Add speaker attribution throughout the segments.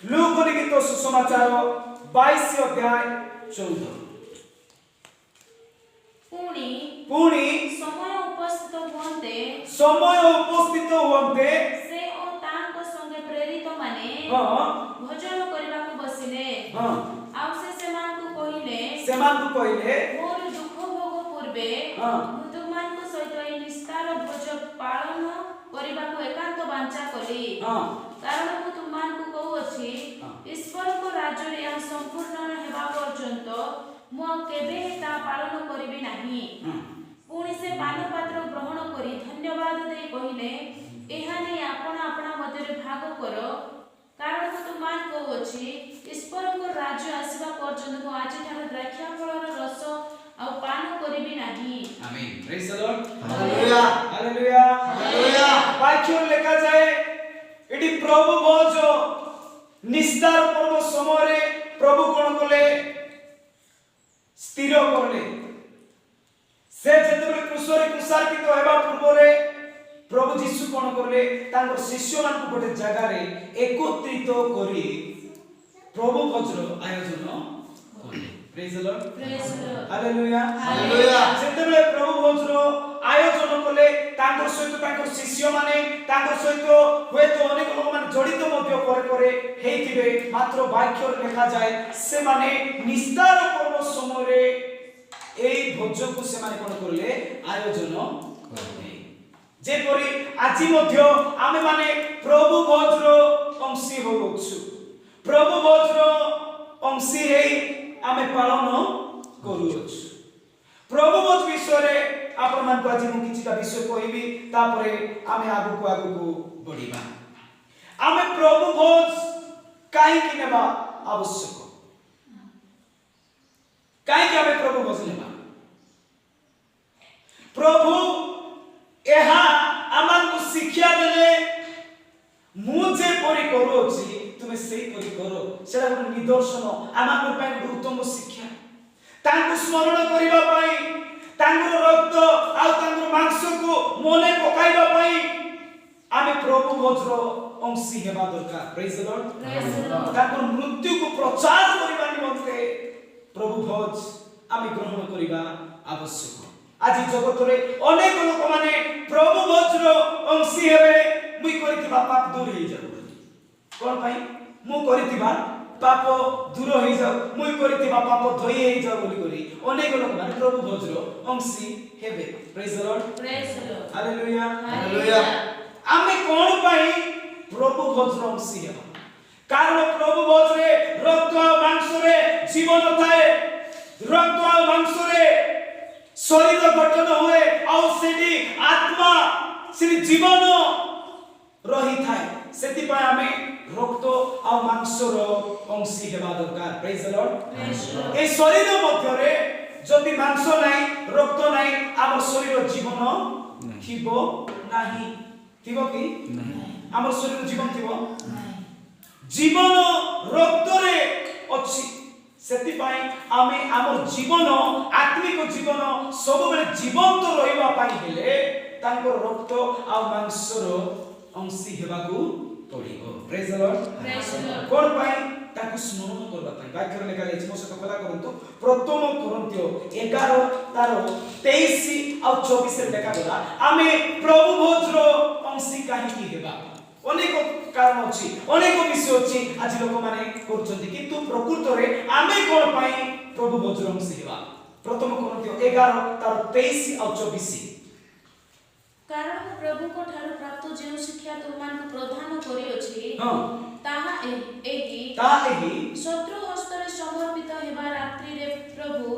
Speaker 1: Look लिखित सुसमाचार 22 अध्याय 14 पुणी
Speaker 2: समय उपस्थित हुअन्ते से ओ तांको संगे प्रेरित माने भोजन करबाकू बसिले आ से सेमानकू कहिले मोर दुख भोग पूर्वे तुममानक सहित ए निस्तार भोज पालन करबाकू एकांत बांचा कली कारण मु तुममानकू कहूअछि ईश्वरको राज्य या संपूर्ण हेबा पर्यंत मु केबे ता पालन करिबि नाही पुणी से पान पात्र ग्रहण करी धन्यवाद दे कहिले एहा नै आपण आपणा मध्यरे भाग कर कारण मु तुममान कहूअछि ईश्वरको राज्य आसीबा पर्यंत मु आज ठार द्राक्षा फलर रस आ पान करिबि नाही।
Speaker 1: आमीन। Praise the lord. Hallelujah hallelujah hallelujah. वाक्य लेखा जाए एडी प्रभु भोज निस्तार पर्व समय प्रभु कोन कले स्थिर करले से जेतबे क्रूसरे क्रूसार्पित हेबा पूर्वरे प्रभु जीशु कोन करले तांको शिष्य मान गोटे जगह रे एकत्रित करी प्रभु भोजर आयोजन करले। Praise the lord hallelujah hallelujah. जेतबे प्रभु भोजर आयोजन करले तांको सहित तांको शिष्य माने तांको सहित होयतो अनेक लोक मान जड़ित मध्य करे करे हेतिबे मात्र वाक्य लेखा जाए से माने निस्तार पर्व समय रे एई भोज को से माने कोन करले आयोजन करले जेपरि आजि मध्य आमे माने प्रभु भोजर अंशी होउछु प्रभु भोजर अंशी हेई आमे पालन करूछु। प्रभु भोज विषय रे आपण मान को आज मु किछिटा विषय कहबी तापरे आमे आगु बढ़िबा। आमे प्रभु भोज काहे कि नेबा आवश्यक काहे कि आमे प्रभु भोज नेबा प्रभु एहा आमान को शिक्षा देले मु जे परि करूछि तुमे सेही परि करो सेरा गोटे निदर्शन आमान को पय गोटे उत्तम शिक्षा तांको स्मरण करिबा पई तांको रक्त आ तांको मांस को मने पकाइबा पई आमे प्रभु भोजर अंशी हेबा दरकार। Praise the Lord. तांको मृत्यु को प्रचार करिबा निमंते प्रभु भोज आमे ग्रहण करिबा आवश्यक। आज जगत रे अनेक लोक माने प्रभु भोजर अंशी हेबे मुई करितिबा पाप दूर हे जाऊ कोन पई मु करितिबा पाप दूर हो जाऊ मुई करितिबा पाप धोई हे जाऊ बोली करी अनेक लोक माने प्रभु भोजर अंशी हेबे। Praise the lord hallelujah hallelujah. आमे कोन पई प्रभु भोजर अंशी हेबा कारण प्रभु भोज रे रक्त आ मांस रे जीवन थाए रक्त आ मांस रे शरीर गठन हुए और सेठी आत्मा से जीवन रही थाए सेति पय आमे रक्त आ मांस रो अंशी हेबा दरकार। Praise the Lord. ए शरीर मध्य रे जदि मांस नाही रक्त नाही आम शरीर जीवन थिबो नाही थिबो कि नाही आम शरीर जीवन थिबो नाही जीवन रक्त रे अछि सेति पय आमे आम जीवन आत्मिक जीवन सब बेले जीवंत रहिबा पई हेले तांको रक्त आ मांस रो अंशी हेबाकू पड़िबो। Praise the lord. कोन पई ताकू स्मरण करबा पई वाक्य लेखा लेछि मो सहित कला करंतु प्रथम कोरिन्थियो 11 तार 23 आ 24 रे लेखा गला आमे प्रभु भोज रो अंशी काहे कि हेबा अनेक कारण अछि अनेक विषय अछि आज लोक माने करछन्ती किंतु प्रकृत रे आमे कोन पई प्रभु भोज रो अंशी हेबा प्रथम कोरिन्थियो 11 तार 23 आ 24
Speaker 2: कारण प्रभु को ठार प्राप्त जे शिक्षा तुमान को प्रदान करि अछि ताहा एही शत्रु हस्तरे समर्पित हेबा रात्रि रे प्रभु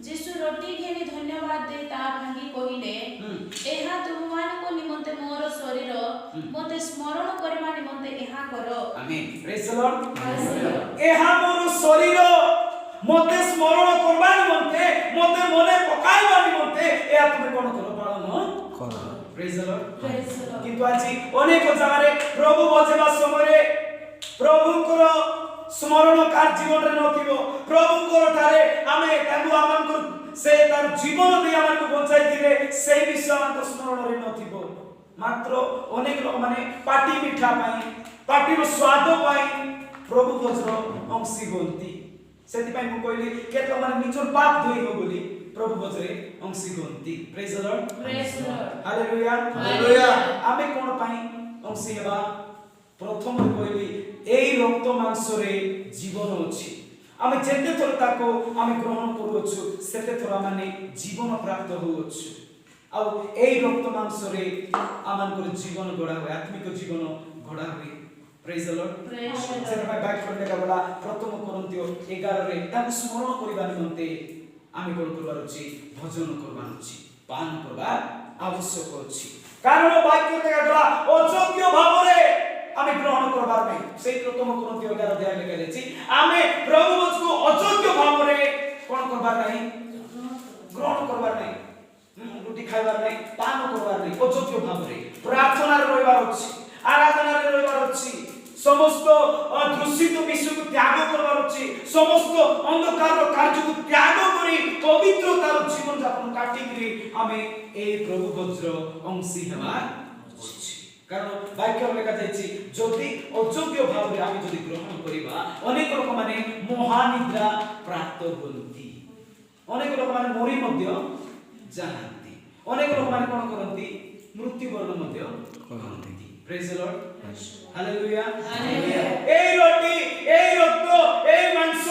Speaker 2: जीशु रोटी घेनी धन्यवाद दे ता भांगी कहिले एहा तुमान को निमंते मोर शरीर मते स्मरण करबा निमंते एहा करो।
Speaker 1: आमीन। Praise the Lord. एहा मोर शरीर मते स्मरण करबा निमंते मते मने पकाइबा निमंते एहा तुमे कोन करो पालन करो। Praise the Lord. किंतु आज अनेक जगह रे प्रभु बजेबा समय रे प्रभुଙ୍କର स्मरण कार जीवन रे नथिबो प्रभुଙ୍କର ठारे आमे तांगु आमनको से तार जीवन दे आमनको बचाई दिले सेही विषय आमको स्मरण रे नथिबो मात्र अनेक लोक माने पाटी मिठा पाई पाटी रो स्वाद पाई प्रभु भोजर अंशी हुअन्ति सेतिपाई मु कहली केतलो माने निजर पाप धोइबो बोली प्रभु भोजरे अंशी हुअन्ति praise the lord hallelujah hallelujah आमे कोन पाई अंशी हेबा प्रथम कहली एई रक्त मांसरे जीवन अछि आमे जेते थोर ताको आमे ग्रहण करूछु सेते थोर माने जीवन प्राप्त होउछु आ एई रक्त मांसरे आमानकर जीवन गढा होय आत्मिक जीवन गढा होय प्रेज द लॉर्ड सेते भाई बाइक करने का बोला प्रथम कोरिन्थियो 11 रे ताको स्मरण करिबा निमंते आमे कोन करबार अछि भजन करबार अछि पान करबा आवश्यक अछि कारण वाक्य देखा गला अयोग्य भावरे आमे ग्रहण करबार नै सेई प्रथम कोरिन्थियो 11 अध्याय लेखा अछि आमे प्रभु वचको अयोग्य भावरे कोन करबार नै ग्रहण करबार नै रोटी खाइबार नै पान करबार नै अयोग्य भावरे प्रार्थना रे रहबार अछि आराधना रे रहबार अछि समस्त दूषित विषय को त्याग करबार अछि समस्त अंधकार कार्य को त्याग करी पवित्रतार जीवन यापन काटी करी आमे ए प्रभु वज्र अंशी हेबार अछि कारण वाक्य लेखा जायछि जदि अयोग्य भाव रे आमे जदि ग्रहण करिबा अनेक लोक माने महानिद्रा प्राप्त होंती अनेक लोक माने मरि मध्य जानांती अनेक लोक माने कोन करंती मृत्युवरण मध्य करंती praise the lord hallelujah hallelujah এই রটি এই রক্ত এই মাংস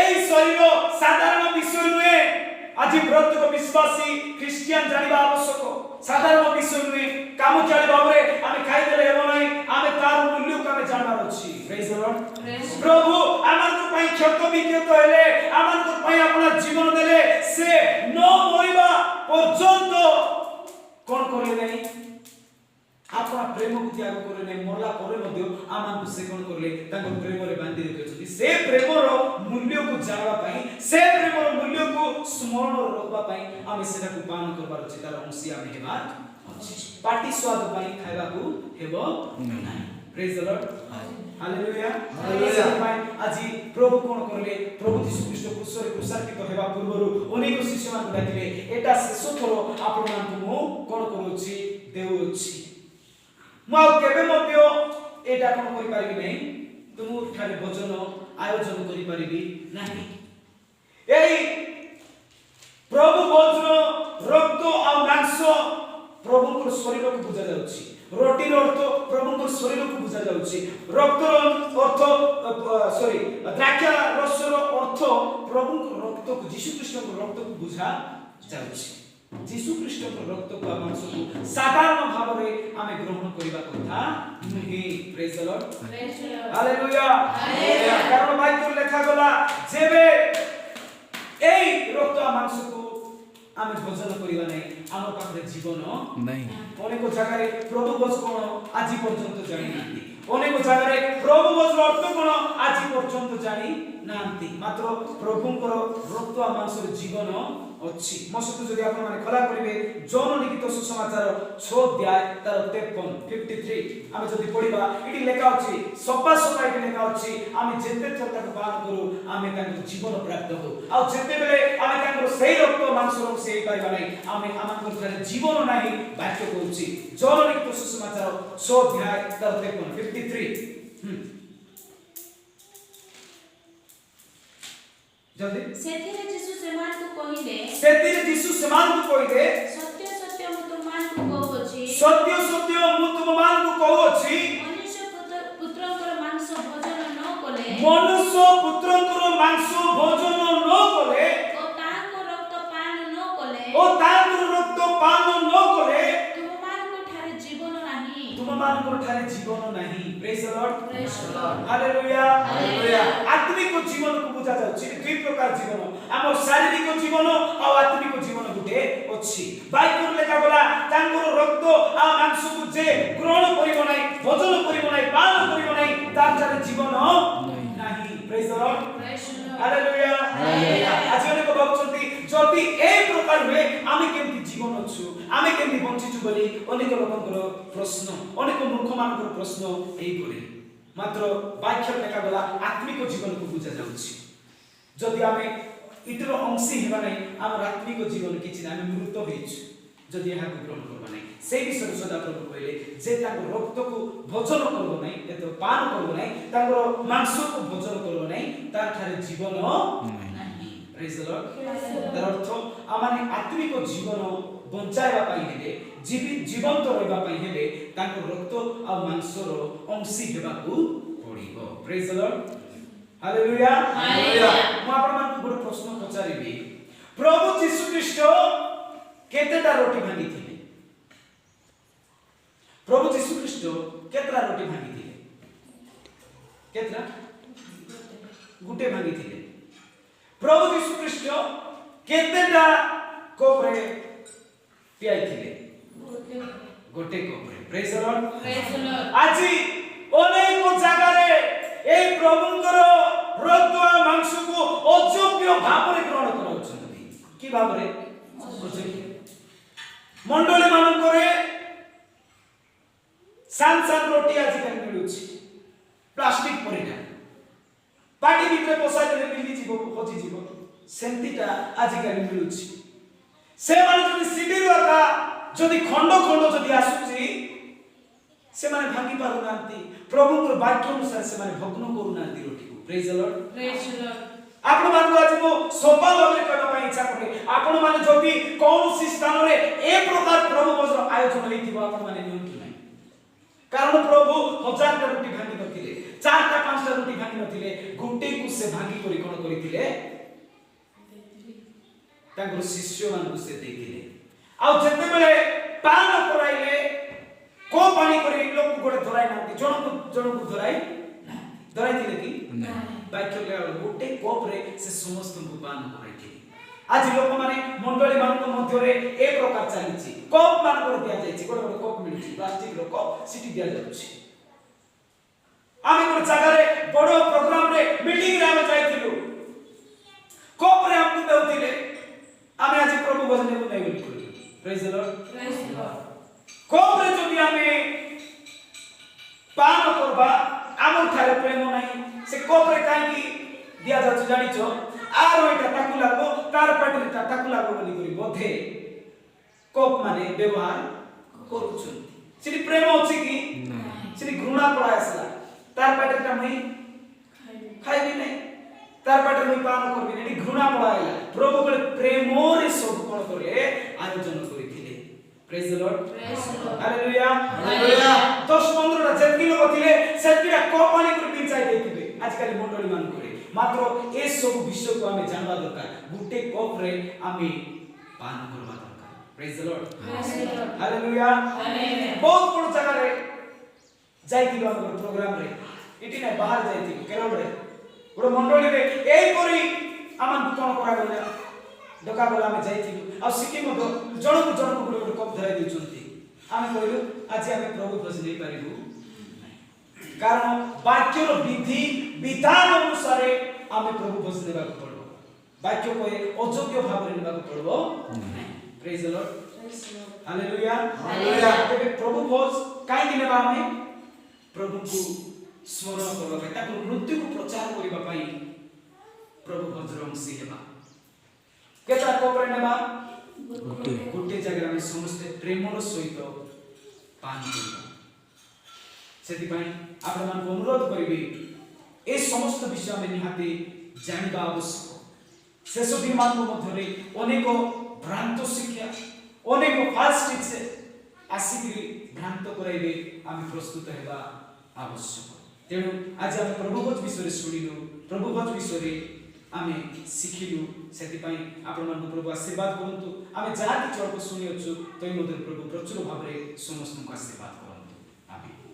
Speaker 1: এই শরীর সাধারণ বিষয় নয় আজি প্রত্যেক বিশ্বাসী খ্রিস্টিয়ান জানিবা আবশ্যক সাধারণ বিষয় নয় কাম চালি ভাবে আমি খাই দেলে হেব নাই আমি তার মূল্য কামে জানবার ଅଛି প্রেজ দ লর্ড প্রভু আমাদের পাই ক্ষত বিক্ষত হলে আমাদের পাই আপনার জীবন দেলে সে ন মরিবা পর্যন্ত কোন করলে নাই आपना प्रेम को त्याग करे नै मरला परे मध्ये आमान को से कोन करले ताको प्रेम रे बांधी रखछथि से प्रेम रो मूल्य को जानबा पई से प्रेम रो मूल्य को स्मरण रखबा पई आमे सेटा को पालन करबार अछि तार अंशी आमे हेबार अछि पार्टी स्वाद पई खाइबा को हेबो नै praise the lord hallelujah hallelujah আজি प्रभु कोन करले प्रभु यीशु ख्रीष्ट क्रूसरे क्रूसार्पित हेबा पूर्वरु अनेक शिष्य मान डाकिले एटा शेष थरो आपण मान को कोन करूछि देउछि मु केबे मध्य एटा कोन करि पारिबि नै तुमु ठारे भजन आयोजन करि पारिबि नाही एई प्रभु वज्र रक्त आ मांस प्रभु को शरीर को बुझा जाउछि रोटी अर्थ प्रभु को शरीर को बुझा जाउछि रक्त अर्थ सॉरी द्राक्षा रस अर्थ प्रभु को रक्त को यीशु ख्रीष्ट को रक्त को बुझा जाउछि यीशु ख्रीष्ट को रक्त को मांस को साधारण भाव रे आमे ग्रहण करिबा कथा नहि praise the lord hallelujah hallelujah कारण बाइबल लेखा गला जेबे एई रक्त आ मांस को आमे भोजन करिबा नै हमर पाखरे जीवन नै अनेक जगह रे प्रभु वच कोन आजि पर्यंत जानि नांती अनेक जगह रे प्रभु वच अर्थ कोन आजि पर्यंत जानि नांती मात्र प्रभुंकर रक्त आ मांस रे जीवन अछि मसत जदि आपण माने खला करिवे जन लिखित सुसमाचार 6 अध्याय तार 53 आमे जदि पढिबा इडी लेखा अछि सपा सपा इडी लेखा अछि आमे जेते थोर ताको पालन करू आमे ताको जीवन प्राप्त हो आ जेते बेले आमे ताको सही रक्त मांस रो सेही पाइबा नै आमे आमानकर थारे जीवन नाही वाक्य कहउछि जन लिखित सुसमाचार 6 अध्याय तार 53 जल्दी
Speaker 2: सेथिरे यीशु सेमान को कहिले सत्य सत्य मु तुमान को कहउछि
Speaker 1: सत्य सत्य मु तुमान को कहउछि
Speaker 2: मनुष्य पुत्रकर मांस भोजन न कले
Speaker 1: मनुष्य पुत्रकर मांस भोजन न कले
Speaker 2: ओ तांको रक्त पान न कले तुमान को ठारे जीवन नाही praise the lord hallelujah hallelujah आत्मिक जीवन को बुझा जाउछि दुई प्रकार जीवन हमर शारीरिक जीवन आ आत्मिक जीवन गुटे अछि बाइबल लेखा गला तांकर रक्त आ मांस को जे ग्रहण करिबो नै भोजन करिबो नै पान करिबो नै तार जारे जीवन नाही praise the lord hallelujah hallelujah आज अनेक भाबुछंती जति ए प्रकार हुए आमे केमति जीवन अछु आमे केमति बंचिछु बोली अनेक लोकंकर प्रश्न अनेक मूर्ख मानकर प्रश्न एई परि मात्र वाक्य लेखा गला आत्मिक जीवन को बुझा जाउछि जदि आमे इतर अंशी हेबा नै आम आत्मिक जीवन किछि ना आमे मृत होइछु जदि एहा ग्रहण करबा नै
Speaker 1: से विषय सदा प्रभु कहले जे ताको रक्त को भोजन करबो नै एतो पान करबो नै ताको मांस को भोजन करबो नै तार ठारे जीवन नाही प्रेज द लॉर्ड तार अर्थ आमाने आत्मिक जीवन बंचाइबा पई हेले जीवंत रहबा पई हेले ताको रक्त आ मांस रो अंशी हेबाकू पड़िबो praise the lord hallelujah hallelujah मु आपण मान गुड प्रश्न पचारिबी प्रभु यीशु ख्रीष्ट केतेटा रोटी भांगी थिले प्रभु यीशु ख्रीष्ट केतरा रोटी भांगी थिले केतरा गुटे भांगी थिले प्रभु यीशु ख्रीष्ट केतेटा कप रे पियाई थिले गोटे कप रे प्रेज द लॉर्ड आजी अनेक जगह रे ए प्रभुंकर रक्त मांस को अयोग्य भाव रे ग्रहण करउछन कि भाव रे मंडली मान करे सान रोटी आज कल मिलुछि प्लास्टिक परिटा पाटी भितरे पसाई देले मिली जीव हजी जीव सेंतीटा आज कल मिलुछि से मान जदि सिबिर का जदि खंड खंड जदि आसुछि से माने भांगी पारु नांती प्रभु को वाक्य अनुसार से माने भग्न करू नांती रोटी को प्रेज द लॉर्ड आपण मान आज मो सोपा भाबरे कहबा पई इच्छा करे आपण मान जदि कोनोसी स्थान रे ए प्रकार प्रभु भोजन आयोजन हेतिबो आपण माने नियंत्रण नै कारण प्रभु हजार टा रोटी भांगी नथिले चार टा पांच टा रोटी भांगी नथिले गुटे को से भांगी करी कोन करिथिले तांकर शिष्य मान को से देखिले आ जते बेले पान कराइले को पानी करी लोक गोटे धराई नांती जण को धराई थिले कि वाक्य ले गोटे कप रे से समस्त को पान कराइथि आज लोक माने मंडली मान मध्य रे ए प्रकार चलीछि कप मान कर दिया जायछि गोटे कप मिलछि प्लास्टिक रो कप सिटी दिया जायछि आमे को जगह रे बड़ो प्रोग्राम रे मीटिंग रे आमे जायथिलु कप रे हमकु देउथिले आमे आज प्रभु भजन को नै बोली प्रेज द लॉर्ड कप रे जदि आमे पान करबा आमो ठारे प्रेम नाही से कप रे काई की दिया जाछ जानिछो आरो एटा ताकु लागो तार पाटी ताकु लागो बोली करी बोधे कप माने व्यवहार करूछन सिनी प्रेम अछि कि सिनी घृणा पड़ा आसला तार पाटी ता मई खाइबी नै तार पाटी मई पान करबी नै घृणा पड़ा आइला प्रभु को प्रेम रे सब कोन करले आयोजन करिथिले praise the lord hallelujah hallelujah 10-15 टा जेतकी लोक थिले सेतिरा कप पानी कर पिंचाई देथिबे आजकल मंडली मान करे मात्र ए सब विषय को हमें जानवा दरकार गुटे कप रे आमे पान करबा दरकार praise the lord hallelujah hallelujah बहुत बड़ जगह रे जाइतिलो हमर प्रोग्राम रे इटी नै बाहर जाइतिलो केरल रे गोटे मंडली रे एई परी आमान कोन करा गला डका गला हमें जाइतिलो आ सिकी मतो जण को गोटे कप धराई दिचंती आमे कहलु आज आमे प्रभु भजन नै पारिबु कारण वाक्य रो विधि विधान अनुसार आमे प्रभु भजन देबा पड़ो वाक्य को अयोग्य भाव रे नेबा पड़ो praise the lord hallelujah hallelujah तबे प्रभु भोज काई दिनेबा आमे प्रभु को स्मरण करबा पई ताको मृत्यु को प्रचार करबा पई प्रभु भोज रो अंशी हेबा केता को नेबा गुटे जगह में समस्त प्रेमर सहित पान करबा सेति पई आपण मान को अनुरोध करिबे ए समस्त विषय में निहाते जानिबा आवश्यक शेष दिन मान मध्य रे अनेक भ्रांत शिक्षा अनेक फास्ट टीचर आसीकरी भ्रांत कराइबे आमे प्रस्तुत हेबा आवश्यक तेणु आज आमे प्रभु भोज विषय सुनिलु प्रभु भोज विषय आमे सिखिलु सेति पई आपण मान प्रभु आशीर्वाद करंतु आमे जाति चर्को सुनियछु तै मध्य प्रभु प्रचुर भाव रे समस्त को आशीर्वाद करंतु आमेन।